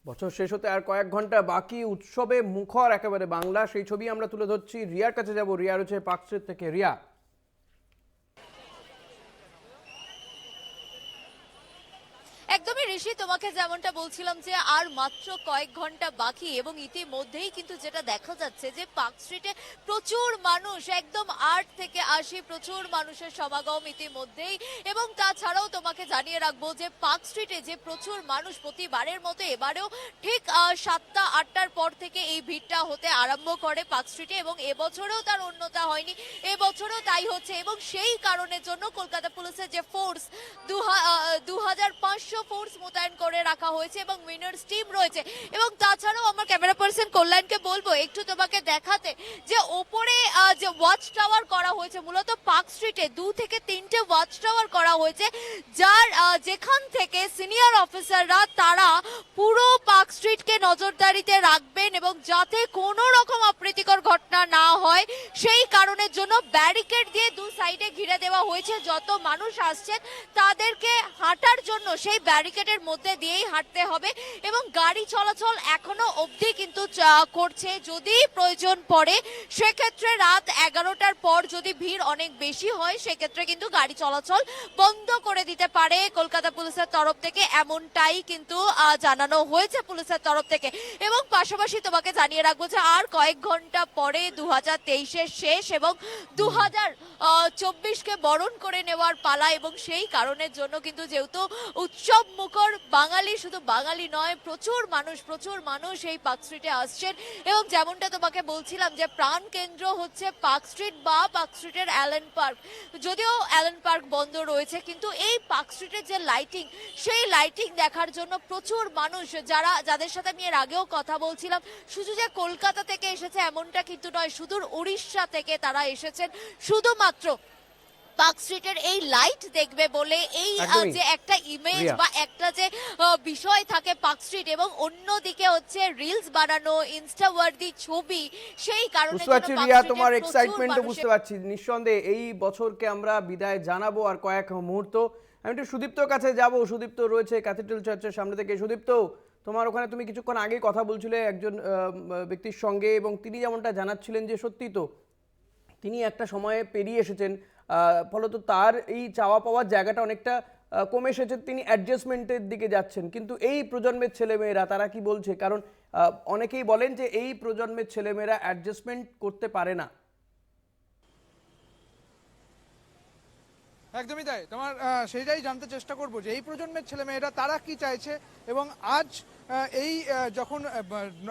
বছর শেষ হতে আর কয়েক ঘন্টা বাকি, উৎসবে মুখর একেবারে বাংলা। সেই ছবি আমরা তুলে ধরছি। রিয়ার কাছে যাব। রিয়া রয়েছে পার্ক স্ট্রিট থেকে। রিয়া, একদমই ঋষি, তোমাকে যেমনটা বলছিলাম যে আর মাত্র কয়েক ঘন্টা বাকি এবং ইতিমধ্যেই কিন্তু যেটা দেখা যাচ্ছে যে পার্ক স্ট্রিটে প্রচুর মানুষ, একদম 8 থেকে 80 প্রচুর মানুষের সমাগম ইতিমধ্যেই। এবং তাছাড়াও তোমাকে জানিয়ে রাখবো যে পার্ক স্ট্রিটে যে প্রচুর মানুষ প্রতিবারের মতো এবারেও ঠিক 7টা 8টার পর থেকে এই ভিড়টা হতে আরম্ভ করে পার্ক স্ট্রিটে, এবং এবছরেও তার অন্যতা হয়নি, এবছরেও তাই হচ্ছে। এবং সেই কারণের জন্য কলকাতা পুলিশের যে ফোর্স 2500 ফোর্স মোতায়েন করে রাখা হয়েছে এবং উইনার্স টিম রয়েছে। এবং তাছাড়াও আমার ক্যামেরা পার্সন কল্যাণকে বলবো একটু তোমাকে দেখাতে যে ওপরে যে ওয়াচ টাওয়ার করা হয়েছে, মূলত পার্ক স্ট্রিটে 2 থেকে 3টে ওয়াচ টাওয়ার করা হয়েছে, যার যেখান থেকে সিনিয়র অফিসাররা তারা পুরো পার্ক স্ট্রিটকে নজরদারিতে রাখবেন এবং যাতে কোনো রকম অপ্রীতিকর ঘটনা না হয় সেই কারণের জন্য ব্যারিকেড দিয়ে 2 সাইডে ঘিরে দেওয়া হয়েছে। যত মানুষ আসছেন তাদেরকে হাঁটার জন্য সেই ব্যারিকেডের মধ্যে দিয়েই হাঁটতে হবে এবং গাড়ি চলাচল এখনো অবধি কিন্তু করছে। যদি প্রয়োজন পড়ে সেক্ষেত্রে রাত 11টার পর যদি ভিড় অনেক বেশি হয় সেক্ষেত্রে কিন্তু গাড়ি চলাচল বন্ধ করে দিতে পারে কলকাতা পুলিশের তরফ থেকে, এমনটাই কিন্তু জানানো হয়েছে পুলিশের তরফ থেকে। এবং পাশাপাশি তোমাকে জানিয়ে রাখবো যে আর কয়েক ঘন্টা পরে 2023-এর শেষ এবং 2024-কে বরণ করে নেওয়ার পালা, এবং সেই কারণের জন্য কিন্তু যেহেতু উৎসব মুখর বাঙালি, শুধু বাঙালি নয় প্রচুর মানুষ এই পার্ক স্ট্রিটে আসছেন। এবং যেমনটা তোমাকে বলছিলাম যে প্রাণ কেন্দ্র হচ্ছে পার্ক স্ট্রিট বা পার্ক স্ট্রিটের অ্যালেন পার্ক। যদিও অ্যালেন পার্ক বন্ধ রয়েছে, কিন্তু এই পার্ক স্ট্রিটের যে লাইটিং, সেই লাইটিং দেখার জন্য প্রচুর মানুষ, যাদের সাথে আমি এর আগেও কথা বলছিলাম, শুধু যে কলকাতা থেকে এসেছে এমনটা কিন্তু নয়, সুদূর উড়িষ্যা থেকে তারা এসেছেন শুধুমাত্র পার্ক স্ট্রিটের এই লাইট দেখবে বলে। এই যে একটা ইমেজ বা একটা যে বিষয় থাকে পার্ক স্ট্রিট, এবং অন্যদিকে হচ্ছে রিলস বানানো, ইনস্টা ওয়ার্দি ছবি, সেই কারণে বুঝতে পারছি রিয়া, তোমার এক্সাইটমেন্টও বুঝতে পারছি। নিঃসন্দেহে এই বছরকে আমরা বিদায় জানাবো আর কয়েক মুহূর্ত। আমি একটু সুদীপ্তর কাছে যাব। সুদীপ্ত রয়েছে ক্যাথিড্রাল চার্চের সামনে থেকে। সুদীপ্ত, তোমার ওখানে তুমি কিছুক্ষণ আগেই কথা বলছিলে একজন ব্যক্তির সঙ্গে, এবং তিনি যেমনটা জানাচ্ছিলেন যে সত্যি তো তিনি একটা সময়ে পেরিয়ে এসেছেন, ফলত তার এই চাওয়া পাওয়ার জায়গাটা অনেকটা কমে এসেছে, তিনি অ্যাডজাস্টমেন্টের দিকে যাচ্ছেন। কিন্তু এই প্রজন্মের ছেলেমেয়েরা তারা কি বলছে? কারণ অনেকেই বলেন যে এই প্রজন্মের ছেলেমেয়েরা অ্যাডজাস্টমেন্ট করতে পারে না। একদমই তাই। তোমার সেইটাই জানতে চেষ্টা করব যে এই প্রজন্মের ছেলেমেয়েরা তারা কি চাইছে। এবং আজ এই যখন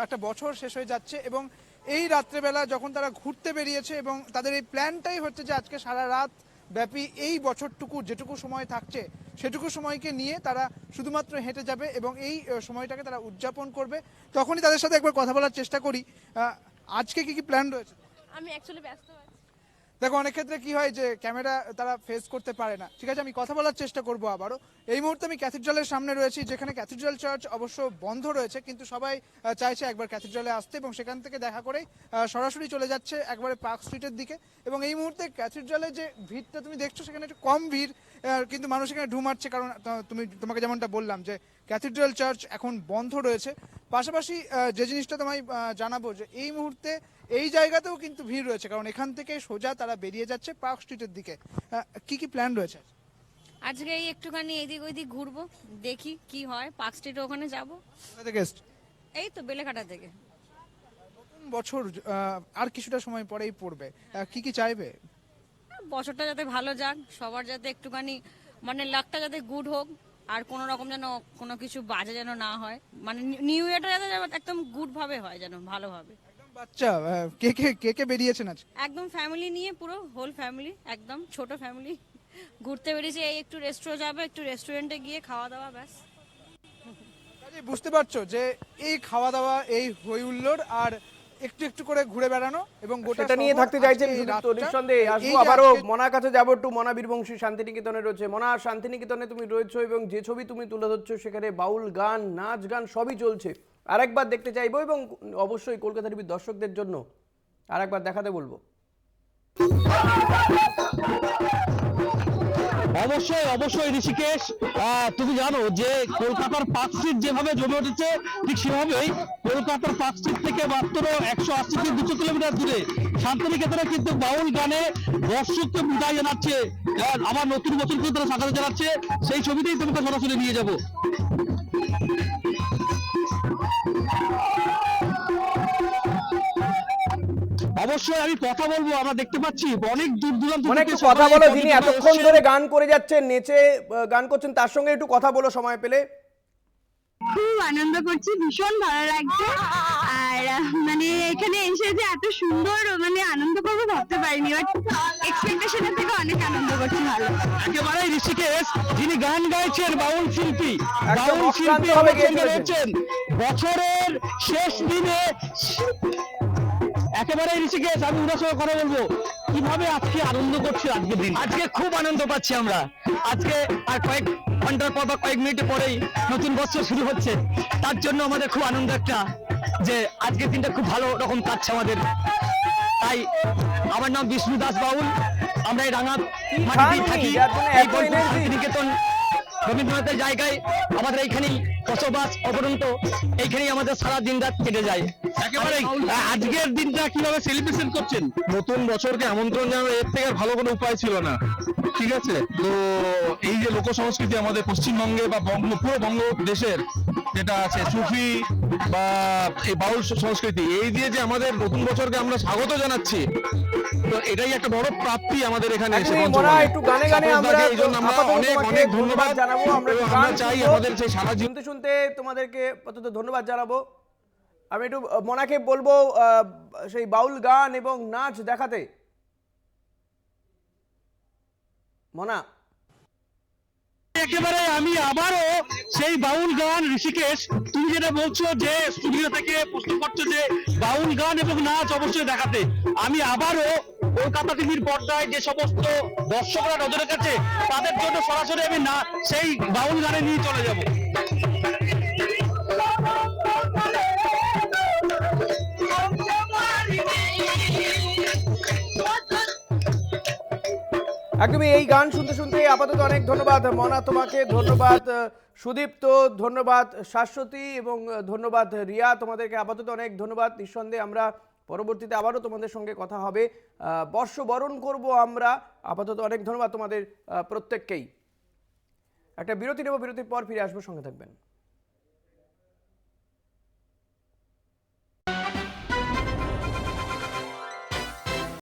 একটা বছর শেষ হয়ে যাচ্ছে এবং এই রাত্রেবেলা যখন তারা ঘুরতে বেরিয়েছে এবং তাদের এই প্ল্যানটাই হচ্ছে যে আজকে সারা রাত ব্যাপী এই বছরটুকু যেটুকু সময় থাকছে সেটুকু সময়কে নিয়ে তারা শুধুমাত্র হেঁটে যাবে এবং এই সময়টাকে তারা উদযাপন করবে। তখনই তাদের সাথে একবার কথা বলার চেষ্টা করি। আজকে কি কি প্ল্যান রয়েছে? আমি অ্যাকচুয়ালি ব্যস্ত আছি। দেখো, অনেক ক্ষেত্রে কি হয় যে ক্যামেরা তারা ফেস করতে পারে না। ঠিক আছে, আমি কথা বলার চেষ্টা করবো আবারও। এই মুহূর্তে আমি ক্যাথিড্রালের সামনে রয়েছি, যেখানে ক্যাথিড্রাল চার্চ অবশ্য বন্ধ রয়েছে, কিন্তু সবাই চাইছে একবার ক্যাথিড্রালে আসতে এবং সেখান থেকে দেখা করেই সরাসরি চলে যাচ্ছে একবারে পার্ক স্ট্রিটের দিকে। এবং এই মুহূর্তে ক্যাথিড্রালে যে ভিড়টা তুমি দেখছো সেখানে একটু কম ভিড়, কিন্তু মানুষ এখানে ঢুমাচ্ছে, কারণ তোমাকে যেমনটা বললাম যে ক্যাথিড্রাল চার্চ এখন বন্ধ রয়েছে। পাশাপাশি যে জিনিসটা তোমায় জানাবো যে এই মুহূর্তে এই জায়গাতেও কিন্তু ভিড় রয়েছে, কারণ এখান থেকে সোজা তারা বেরিয়ে যাচ্ছে পার্ক স্ট্রিটের দিকে। কি কি প্ল্যান রয়েছে? আজকে এই একটুখানি এদিক ওইদিক ঘুরবো, দেখি কি হয়। পার্ক স্ট্রিটে ওখানে যাবো। এই তো বেলেঘাটা থেকে। নতুন বছর আর কিছুটা সময় পরেই পড়বে, কি কি চাইবে? বছরটা যাতে ভালো যাক, সবার যাতে একটুখানি মানে লাকটা যাতে গুড হোক, আর কোনো রকম যেন কোনো কিছু বাজে যেন না হয়, মানে নিউ ইয়ারটা যাতে একদম গুড ভাবে হয়, যেন ভালোভাবে। বাচ্চা কে কে বেরিয়েছেন আজ? একদম ফ্যামিলি নিয়ে, পুরো হোল ফ্যামিলি, একদম ছোট ফ্যামিলি ঘুরতে বেরিয়েছে। এই একটু রেস্টুরেন্ট যাবে, একটু রেস্টুরেন্টে গিয়ে খাওয়া দাওয়া, ব্যাস। বুঝতে পারছো যে এই খাওয়া দাওয়া, এই হই হুল্লোড় আর একটু একটু করে ঘুরে বেড়ানো এবং গোটা নিয়ে থাকতে চাইছেন সুদীপ্ত। নিঃসন্দেহে আসবো আবারও মনার কাছে যাবো। একটু মনা বীরবংশী শান্তিনিকেতনে রয়েছে। মনা, শান্তিনিকেতনে তুমি রয়েছো এবং যে ছবি তুমি তুলে ধরছো সেখানে বাউল গান, নাচ গান সবই চলছে। আরেকবার দেখতে চাইবো এবং অবশ্যই কলকাতা টিভির দর্শকদের জন্য আরেকবার দেখাতে বলবো। অবশ্যই অবশ্যই ঋষিকেশ, তুমি জানো যে কলকাতার পার্ক স্ট্রিট যেভাবে জমে উঠেছে ঠিক সেভাবেই কলকাতার পার্ক স্ট্রিট থেকে মাত্র 180 থেকে 200 কিলোমিটার দূরে শান্তিনিকেতনে কিন্তু বাউল গানে দর্শককে বিদায় জানাচ্ছে, আমার নতুন বছরকে তারা স্বাগত জানাচ্ছে। সেই ছবিতেই তোমাকে সরাসরি নিয়ে যাবো। অবশ্যই আমি কথা বলবো, আমরা দেখতে পাচ্ছি অনেক দূর দূরান্ত মানে থেকে একটু কথা সবাই বলো, এই যিনি কমিটিতে এতক্ষণ এসেছেন। ধরে গান করে যাচ্ছেন, নেচে গান করছেন, তার সঙ্গে একটু কথা বলো সময় পেলে। খুব আনন্দ করছি, ভীষণ ভালো লাগছে। আর মানে এখানে এসে যে এত সুন্দর মানে আনন্দ করবো ভাবতে পারিনি, বাট এক্সপেকটেশনের থেকে অনেক আনন্দ করছি। ভালো একেবারে ঋষিকেশ, যিনি গান গাইছেন বাউল শিল্পী, একদম বাউল শিল্পী অক্লান্তভাবে গেয়ে সঙ্গে চলেছেন। রয়েছেন বছরের শেষ দিনে। একেবারে ঋষিকেশ, আমি ওনার সঙ্গে কথা বলবো, কিভাবে আজকে আনন্দ করছে আজকের দিন? আজকে খুব আনন্দ পাচ্ছি আমরা। আজকে আর কয়েক ঘন্টার পর বা কয়েক মিনিট পরেই নতুন বছর শুরু হচ্ছে, তার জন্য আমাদের খুব আনন্দ একটা যে আজকের দিনটা খুব ভালো রকম কাটছে আমাদের। তাই আমার নাম বিষ্ণু দাস বাউল, আমরা এই রাঙা মাটিতেই থাকি, যার জন্য এই এত বোলপুর energy। শান্তিনিকেতন রবীন্দ্রনাথের জায়গায় আমাদের এইখানেই বসবাস অপরন্ত, এইখানেই আমাদের সারা দিন রাত কেটে যায়। একেবারে আজকের দিনটা কিভাবে সেলিব্রেশন করছেন? নতুন বছরকে আমন্ত্রণ জানানোর এর থেকে আর ভালো কোনো উপায় ছিল না, ঠিক আছে? তো এই যে লোক সংস্কৃতি আমাদের পশ্চিমবঙ্গে বা পুরো বঙ্গদেশের যেটা আছে সুফি বা এই বাউল সংস্কৃতি, এই দিয়ে যে আমাদের নতুন বছরকে আমরা স্বাগত জানাচ্ছি, তো এটাই একটা বড় প্রাপ্তি আমাদের এখানে এসে একদমই, পৌঁছানো। মোনা, একটু গানে গানে আমরা এই জন্য আমরা আপাতত অনেক তোমাকে অনেক ধন্যবাদ জানাবো। আমরা এবং একটু আমরা গান চাই শুনবো। আমাদের সেই সারা জীবন শুনতে শুনতে তোমাদেরকে আপাতত ধন্যবাদ জানাবো। আমি একটু মোনাকে বলবো সেই বাউল গান এবং নাচ দেখাতে। মোনা, একেবারে আমি আবারও সেই বাউল গান, ঋষিকেশ তুমি যেটা বলছো যে স্টুডিও থেকে প্রশ্ন করছো যে বাউল গান এবং নাচ অবশ্যই দেখাতে, আমি আবারও কলকাতা টিভির পর্দায় যে সমস্ত দর্শকরা নজরে কাছে তাদের জন্য সরাসরি আমি না সেই বাউল গানে নিয়ে চলে যাব। একদমই এই গান শুনতে শুনতে আপাতত অনেক ধন্যবাদ মোনা, তোমাকে ধন্যবাদ সুদীপ্ত, ধন্যবাদ শাশ্বতী এবং ধন্যবাদ রিয়া, তোমাদেরকে আপাতত অনেক ধন্যবাদ। নিঃসন্দেহে আমরা পরবর্তীতে আবারও তোমাদের সঙ্গে কথা হবে, বর্ষবরণ করব আমরা। আপাতত অনেক ধন্যবাদ তোমাদের প্রত্যেককেই। একটা বিরতি নেব, বিরতির পর ফিরে আসবো, সঙ্গে থাকবেন।